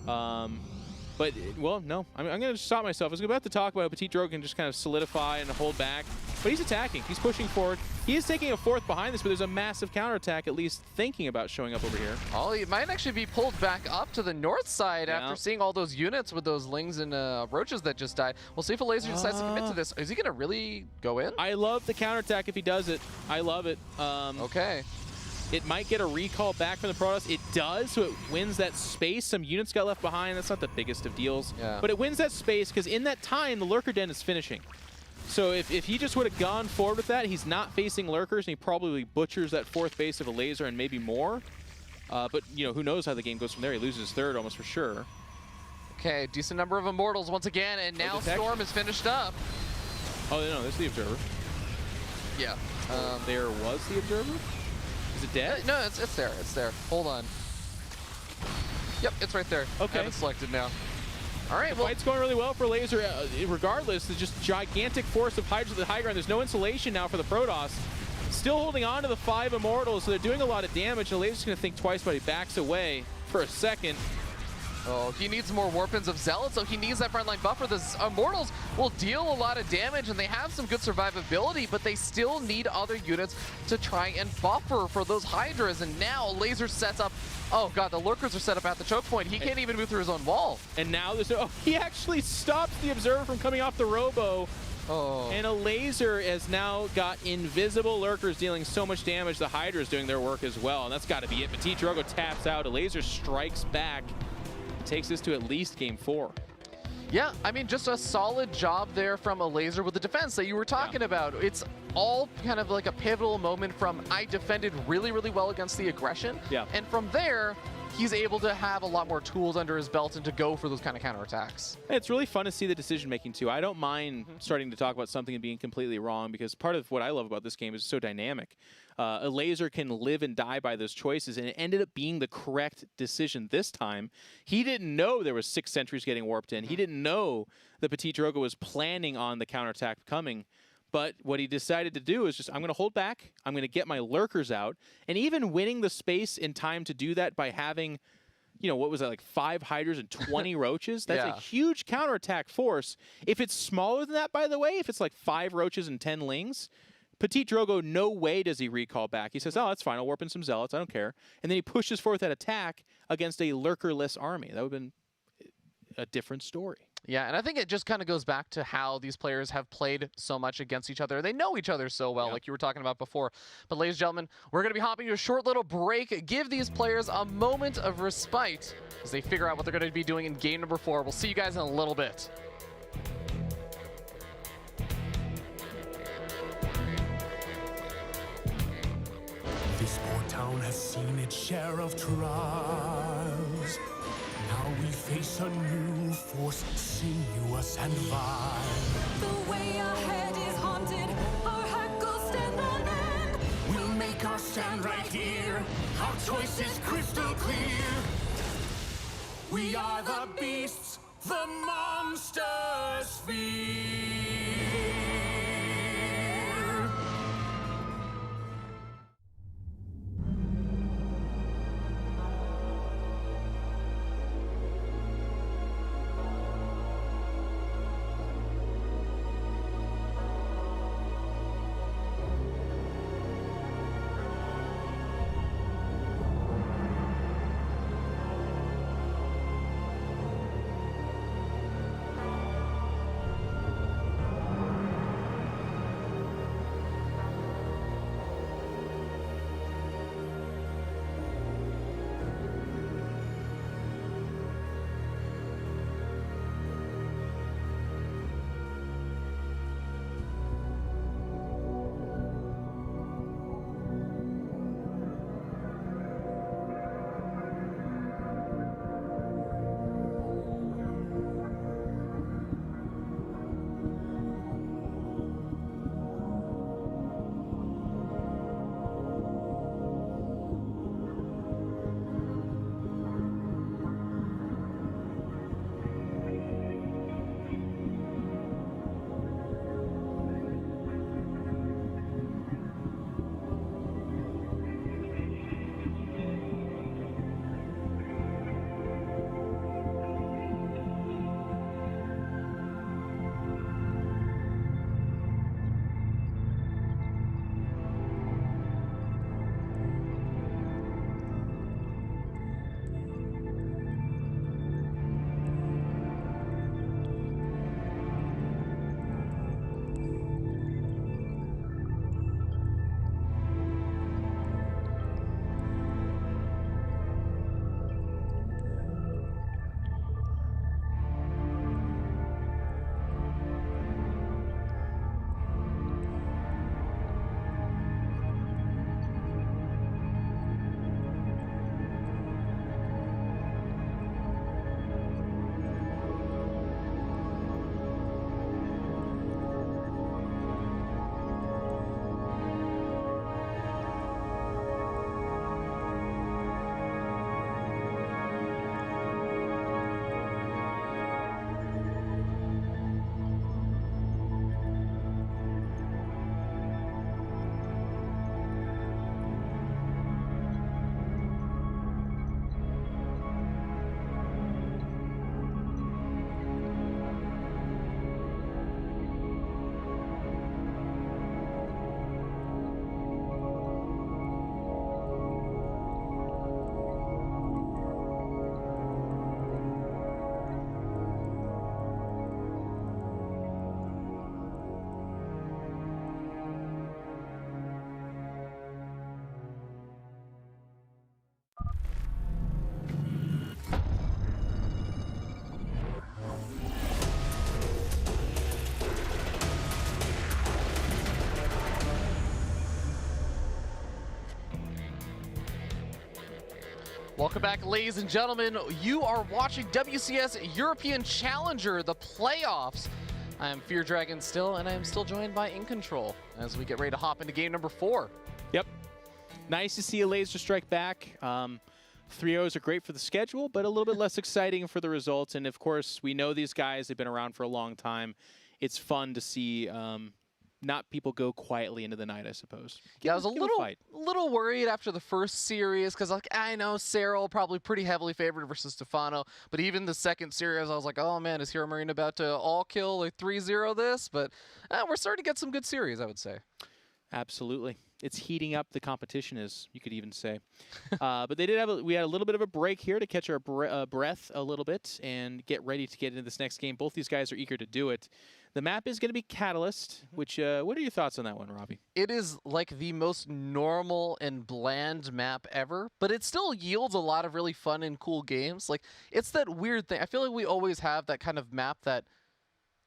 But, well, no. I'm going to stop myself. I was about to talk about how Petite Drogo can just kind of solidify and hold back. But he's attacking. He's pushing forward. He is taking a 4th behind this, but there's a massive counterattack, at least thinking about showing up over here. Oh, he might actually be pulled back up to the north side after seeing all those units with those Lings and Roaches that just died. We'll see if a laser decides to commit to this. Is he going to really go in? I love the counterattack if he does it. I love it. Okay. It might get a recall back from the Protoss. It does, so it wins that space. Some units got left behind. That's not the biggest of deals. Yeah. But it wins that space because in that time, the Lurker Den is finishing. So if he just would have gone forward with that, he's not facing Lurkers, and he probably butchers that 4th base of a laser and maybe more. But, you know, who knows how the game goes from there. He loses 3rd almost for sure. Okay, decent number of Immortals once again, and now Storm is finished up. Oh, no, there's the Observer. Yeah. There was the Observer? Is it dead? No, it's there. It's there. Hold on. Yep, it's right there. Okay. I have it selected now. All right, well, fight's going really well for Laser. Regardless, there's just gigantic force of Hydra to the high ground. There's no insulation now for the Protoss. Still holding on to the 5 Immortals, so they're doing a lot of damage. The Laser's going to think twice, but he backs away for a second. Oh, he needs more Warpins of Zealots, so he needs that frontline buffer. The Immortals will deal a lot of damage, and they have some good survivability, but they still need other units to try and buffer for those Hydras. And now Laser sets up, oh god, the Lurkers are set up at the choke point. He can't even move through his own wall. And now there's he actually stops the Observer from coming off the Robo. Oh. And a Laser has now got invisible Lurkers dealing so much damage. The Hydra is doing their work as well, and that's got to be it. Petite Drogo taps out. A Laser strikes back. Takes this to at least game 4. Yeah, I mean, just a solid job there from a Laser with the defense that you were talking about. It's all kind of like a pivotal moment from I defended really, really well against the aggression. Yeah. And from there, he's able to have a lot more tools under his belt and to go for those kind of counterattacks. It's really fun to see the decision making too. I don't mind starting to talk about something and being completely wrong, because part of what I love about this game is it's so dynamic. A Laser can live and die by those choices, and it ended up being the correct decision this time. He didn't know there was 6 sentries getting warped in. He didn't know that Petite Drogo was planning on the counterattack coming. But what he decided to do is just, I'm going to hold back. I'm going to get my lurkers out. And even winning the space in time to do that by having, what was that, like 5 hydras and 20 roaches? That's Yeah. a huge counterattack force. If it's smaller than that, by the way, if it's like 5 roaches and 10 lings, Petit Drogo, no way does he recall back. He says, oh, that's fine. I'll warp in some zealots. I don't care. And then he pushes forth that attack against a lurkerless army. That would have been a different story. Yeah, and I think it just kind of goes back to how these players have played so much against each other. They know each other so well, like you were talking about before. But ladies and gentlemen, we're going to be hopping to a short little break. Give these players a moment of respite as they figure out what they're going to be doing in game number 4. We'll see you guys in a little bit. This poor town has seen its share of trials. Now we face a new force, sinuous and vile. The way ahead is haunted, our hackles stand on end. We'll make our stand right here, our choice is crystal clear. We are the beasts, the monsters fear. Welcome back, ladies and gentlemen. You are watching WCS European Challenger, the playoffs. I am Fear Dragon still, and I am still joined by In Control as we get ready to hop into game number 4. Yep. Nice to see a laser strike back. 3-0s are great for the schedule, but a little bit less exciting for the results. And of course, we know these guys, they've been around for a long time. It's fun to see not people go quietly into the night, I suppose. Yeah, I was a Give 'em fight. little worried after the first series because like I know Cyril probably pretty heavily favored versus Stefano, but even the second series I was like, oh man, is Hero Marine about to all kill like 3-0 this? But we're starting to get some good series, I would say. Absolutely. It's heating up the competition, as you could even say. But they did have we had a little bit of a break here to catch our breath a little bit and get ready to get into this next game. Both these guys are eager to do it. The map is going to be Catalyst, which what are your thoughts on that one, Robbie? It is like the most normal and bland map ever, but it still yields a lot of really fun and cool games. Like it's that weird thing. I feel like we always have that kind of map that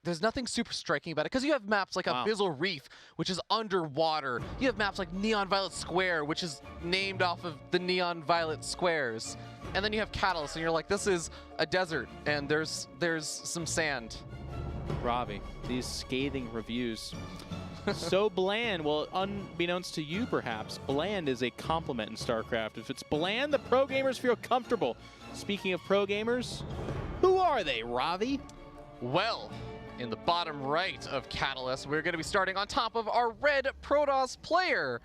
there's nothing super striking about it because you have maps like Abyssal Reef, which is underwater. You have maps like Neon Violet Square, which is named off of the Neon Violet Squares. And then you have Catalyst, and you're like, this is a desert, and there's some sand. Robbie, these scathing reviews. So bland. Well, unbeknownst to you, perhaps, bland is a compliment in StarCraft. If it's bland, the pro gamers feel comfortable. Speaking of pro gamers, who are they, Robbie? Well, in the bottom right of Catalyst, we're going to be starting on top of our red Protoss player.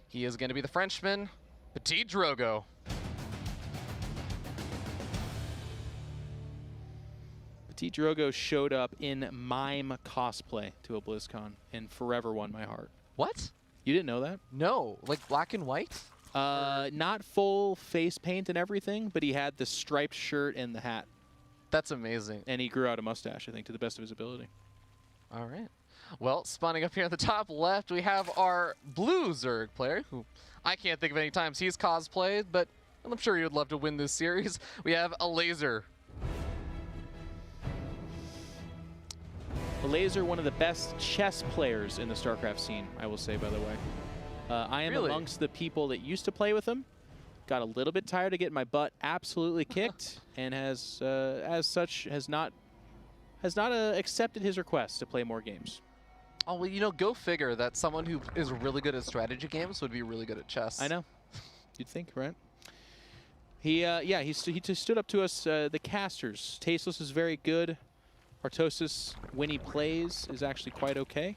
He is going to be the Frenchman, Petit Drogo. Petit Drogo showed up in mime cosplay to a BlizzCon and forever won my heart. What? You didn't know that? No, like black and white? Not full face paint and everything, but he had the striped shirt and the hat. That's amazing. And he grew out a mustache, I think, to the best of his ability. All right. Well, spawning up here at the top left, we have our blue Zerg player, who I can't think of any times he's cosplayed, but I'm sure he would love to win this series. We have a Laser. A Laser, one of the best chess players in the StarCraft scene, I will say, by the way. I am Really? amongst the people that used to play with him. Got a little bit tired of getting my butt absolutely kicked, and has, as such, has not accepted his request to play more games. Oh, well, you know, go figure that someone who is really good at strategy games would be really good at chess. I know. You'd think, right? He just stood up to us, the casters. Tasteless is very good. Artosis, when he plays, is actually quite okay.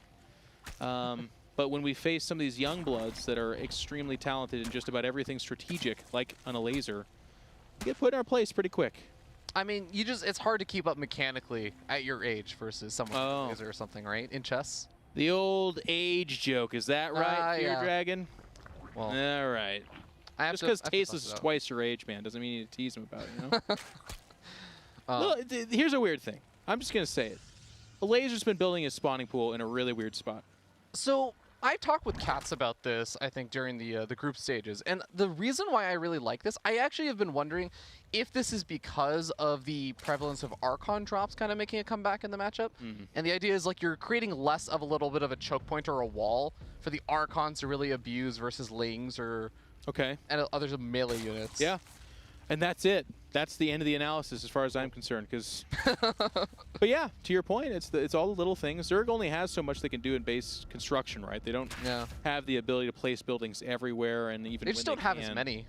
But when we face some of these young bloods that are extremely talented in just about everything strategic, like on a Laser, we get put in our place pretty quick. I mean, it's hard to keep up mechanically at your age versus someone who is or something, right? In chess? The old age joke, is that right, Fear yeah. Dragon? Well, All right. Just because Tasteless is twice your age, man, doesn't mean you need to tease him about it, you know? Look, here's a weird thing. I'm just going to say it. A Laser's been building his spawning pool in a really weird spot. So I talked with Katz about this, I think, during the group stages. And the reason why I really like this, I actually have been wondering if this is because of the prevalence of Archon drops kind of making a comeback in the matchup. And the idea is like you're creating less of a little bit of a choke point or a wall for the Archons to really abuse versus Lings or and others of melee units. Yeah. And that's it. That's the end of the analysis as far as I'm concerned. But yeah, to your point, it's all the little things. Zerg only has so much they can do in base construction, right? They don't have the ability to place buildings everywhere, and even they just don't have as many.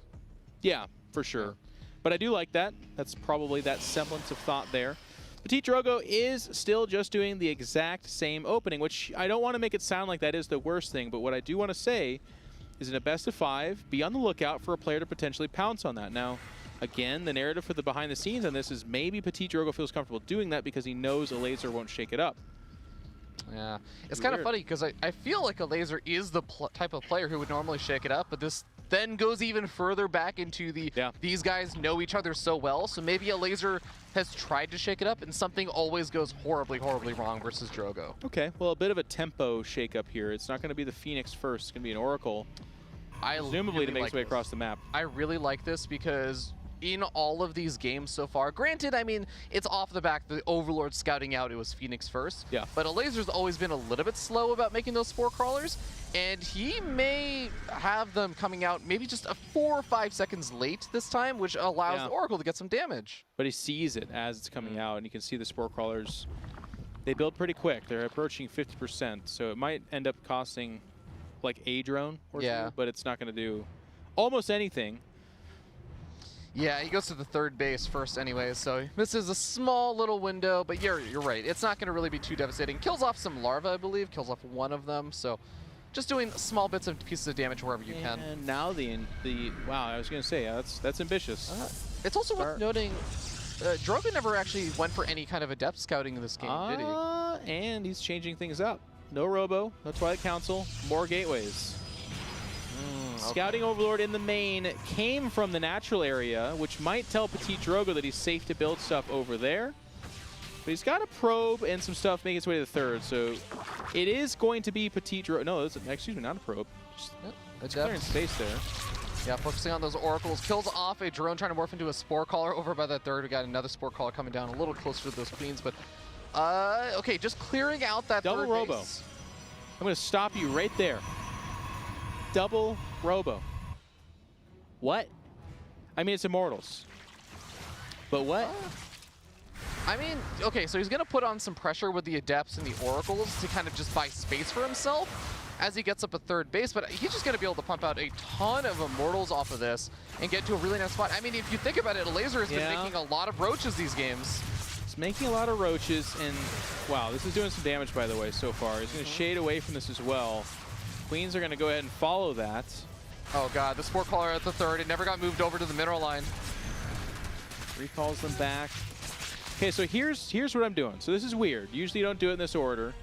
Yeah, for sure. But I do like that. That's probably that semblance of thought there. Petit Drogo is still just doing the exact same opening, which I don't want to make it sound like that is the worst thing, but what I do want to say is in a best of 5, be on the lookout for a player to potentially pounce on that. Now, again, the narrative for the behind the scenes on this is maybe Petit Drogo feels comfortable doing that because he knows a Laser won't shake it up. Yeah, it's kind of funny because I feel like a Laser is the type of player who would normally shake it up, but this then goes even further back into the these guys know each other so well, so maybe a Laser has tried to shake it up and something always goes horribly, horribly wrong versus Drogo. Okay, well, a bit of a tempo shake up here. It's not going to be the Phoenix first, it's going to be an Oracle, presumably really to make its way across the map. I really like this because in all of these games so far, granted, I mean, it's off the back, the Overlord scouting out, it was Phoenix first. Yeah. But a Laser's always been a little bit slow about making those Spore Crawlers, and he may have them coming out maybe just 4 or 5 seconds late this time, which allows the Oracle to get some damage. But he sees it as it's coming out, and you can see the Spore Crawlers, they build pretty quick. They're approaching 50%, so it might end up costing like a drone or something, but it's not going to do almost anything. Yeah, he goes to the third base first anyway, so this is a small little window, but you're right. It's not going to really be too devastating. Kills off some larvae, I believe. Kills off one of them, so just doing small bits and pieces of damage wherever you can. And now the wow, I was going to say, that's ambitious. It's also worth noting, Drogo never actually went for any kind of adept scouting in this game, did he? And he's changing things up. No Robo, no Twilight Council, more gateways. Scouting Overlord in the main came from the natural area, which might tell Petit Drogo that he's safe to build stuff over there. But he's got a probe and some stuff making its way to the third, so it is going to be Petit Drogo. No, excuse me, not a probe. Just clearing space there. Yeah, focusing on those oracles. Kills off a drone trying to morph into a spore caller over by that third. We got another spore caller coming down a little closer to those queens, but okay, just clearing out that Double third Robo. base. I'm going to stop you right there. Double Robo. What? I mean, it's Immortals. But what? I mean, okay, so he's going to put on some pressure with the Adepts and the Oracles to kind of just buy space for himself as he gets up a third base, but he's just going to be able to pump out a ton of Immortals off of this and get to a really nice spot. I mean, if you think about it, Laser has been making a lot of roaches these games. It's making a lot of roaches, and wow, this is doing some damage, by the way, so far. He's going to shade away from this as well. Queens are going to go ahead and follow that. Oh god, the Spore Caller at the third. It never got moved over to the mineral line. Recalls them back. Okay, so here's what I'm doing. So this is weird. Usually you don't do it in this order.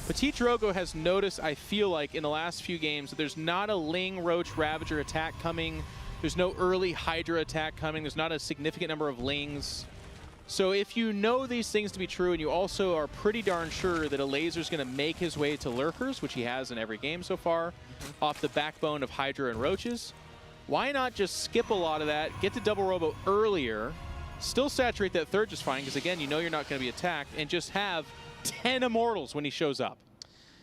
Petit Drogo has noticed, I feel like, in the last few games that there's not a Ling, Roach, Ravager attack coming. There's no early Hydra attack coming. There's not a significant number of Lings. So if you know these things to be true, and you also are pretty darn sure that a Laser's going to make his way to Lurkers, which he has in every game so far, off the backbone of Hydra and Roaches, why not just skip a lot of that, get to Double Robo earlier, still saturate that third just fine, because again, you know you're not going to be attacked, and just have 10 Immortals when he shows up.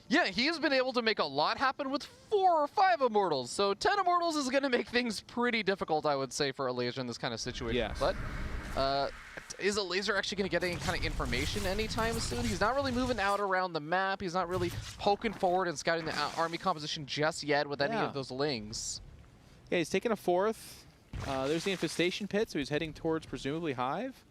Yeah, he's been able to make a lot happen with 4 or 5 Immortals. So 10 Immortals is going to make things pretty difficult, I would say, for a Laser in this kind of situation. Yes. But is a Laser actually going to get any kind of information anytime soon? He's not really moving out around the map. He's not really poking forward and scouting the army composition just yet with any of those Lings. Yeah, he's taking a fourth. There's the Infestation Pit, so he's heading towards presumably Hive.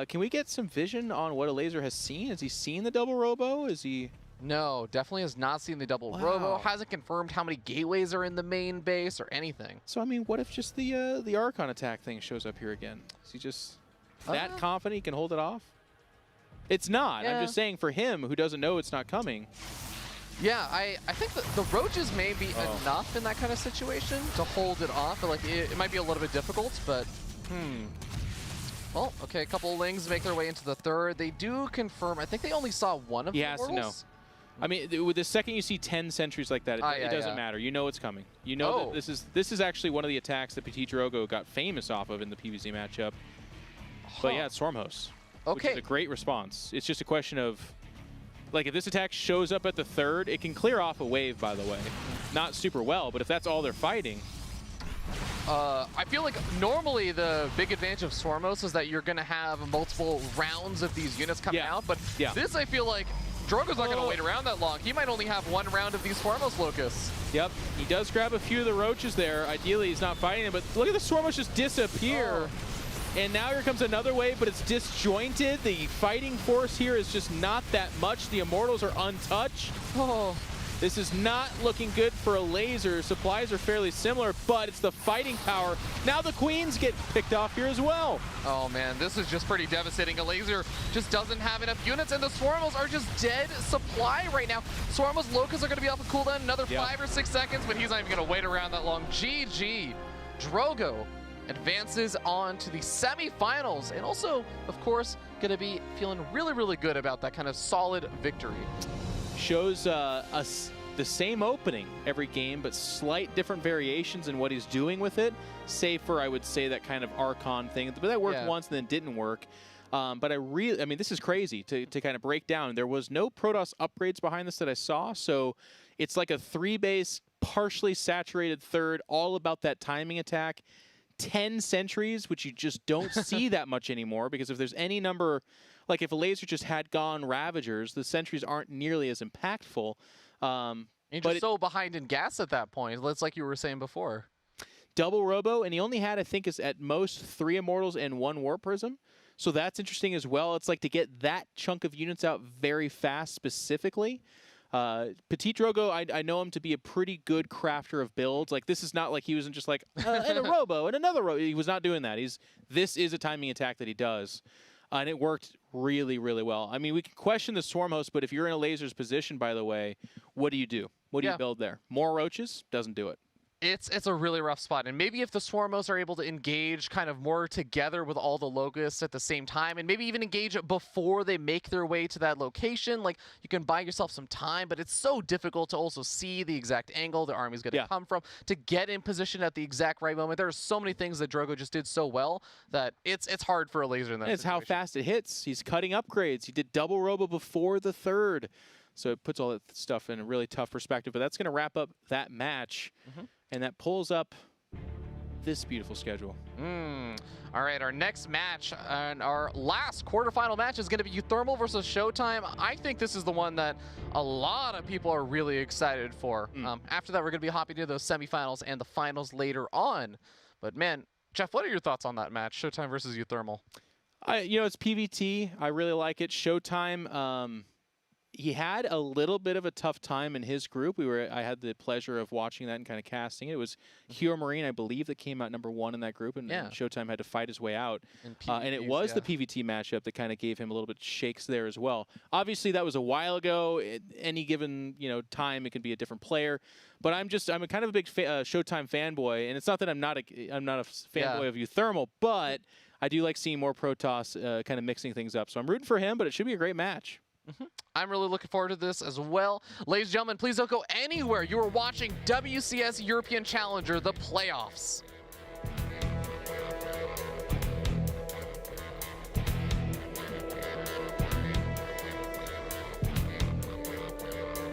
Can we get some vision on what a Laser has seen? Has he seen the Double Robo? Is he... No, definitely has not seen the Double Robo. Hasn't confirmed how many gateways are in the main base or anything. So, I mean, what if just the Archon attack thing shows up here again? Is he just that confident he can hold it off? It's not. Yeah. I'm just saying for him, who doesn't know it's not coming. Yeah, I think that the Roaches may be enough in that kind of situation to hold it off. Like, it might be a little bit difficult, but well, okay, a couple of Lings make their way into the third. They do confirm, I think they only saw one of the He has to know. I mean, with the second you see 10 sentries like that, it doesn't matter. You know it's coming. You know that this is actually one of the attacks that Petit Drogo got famous off of in the PvZ matchup. But yeah, it's Stormhost, which is a great response. It's just a question of, like, if this attack shows up at the third, it can clear off a wave, by the way. Not super well, but if that's all they're fighting. I feel like normally the big advantage of Stormhost is that you're going to have multiple rounds of these units coming out, but this, I feel like, Drogo's not going to wait around that long. He might only have one round of these Stormhost Locusts. Yep, he does grab a few of the Roaches there. Ideally, he's not fighting them, but look at the Stormhost just disappear. And now here comes another wave, but it's disjointed. The fighting force here is just not that much. The Immortals are untouched. This is not looking good for a Laser. Supplies are fairly similar, but it's the fighting power. Now the Queens get picked off here as well. Oh man, this is just pretty devastating. A Laser just doesn't have enough units, and the Swarmos are just dead supply right now. Swarmos Locusts are going to be off a cooldown another 5 or 6 seconds, but he's not even going to wait around that long. GG. Drogo advances on to the semifinals, and also, of course, going to be feeling really, really good about that kind of solid victory. Shows us the same opening every game, but slight different variations in what he's doing with it, save for, I would say, that kind of Archon thing. But that worked once and then didn't work. But I mean, this is crazy to kind of break down. There was no Protoss upgrades behind this that I saw, so it's like a 3-base, partially saturated third, all about that timing attack. 10 sentries, which you just don't see that much anymore, because if there's any number, like if a Laser just had gone Ravagers, the sentries aren't nearly as impactful. You're just so behind in gas at that point. It's like you were saying before. double Robo, and he only had, I think, is at most 3 Immortals and 1 Warp Prism. So that's interesting as well. It's like to get that chunk of units out very fast specifically. Petit Drogo, I know him to be a pretty good crafter of builds. Like, this is not like he wasn't just like, and a Robo, and another Robo. He was not doing that. This is a timing attack that he does. And it worked really, really well. I mean, we can question the Swarm Host, but if you're in a Laser's position, by the way, what do you do? What do you build there? More Roaches? Doesn't do it. It's a really rough spot, and maybe if the Swarmos are able to engage kind of more together with all the Locusts at the same time, and maybe even engage it before they make their way to that location, like, you can buy yourself some time, but it's so difficult to also see the exact angle the army's going to come from, to get in position at the exact right moment. There are so many things that Drogo just did so well that it's hard for a Laser in that It's situation. how fast it hits. He's cutting upgrades. He did double Robo before the 3rd. So it puts all that stuff in a really tough perspective, but that's going to wrap up that match. And that pulls up this beautiful schedule. All right, our next match and our last quarterfinal match is going to be Euthermal versus Showtime. I think this is the one that a lot of people are really excited for. After that, we're going to be hopping to those semifinals and the finals later on. But man, Jeff, what are your thoughts on that match, Showtime versus Euthermal? It's PVT. I really like it. Showtime. He had a little bit of a tough time in his group. I had the pleasure of watching that and kind of casting it. It was Hero Marine, I believe, that came out #1 in that group, and Showtime had to fight his way out. And it was the PVT matchup that kind of gave him a little bit shakes there as well. Obviously, that was a while ago. Any given time, it can be a different player. But I'm a kind of a big Showtime fanboy, and it's not that I'm not a fanboy of Euthermal, but I do like seeing more Protoss kind of mixing things up. So I'm rooting for him, but it should be a great match. I'm really looking forward to this as well. Ladies and gentlemen, please don't go anywhere. You are watching WCS European Challenger, the playoffs.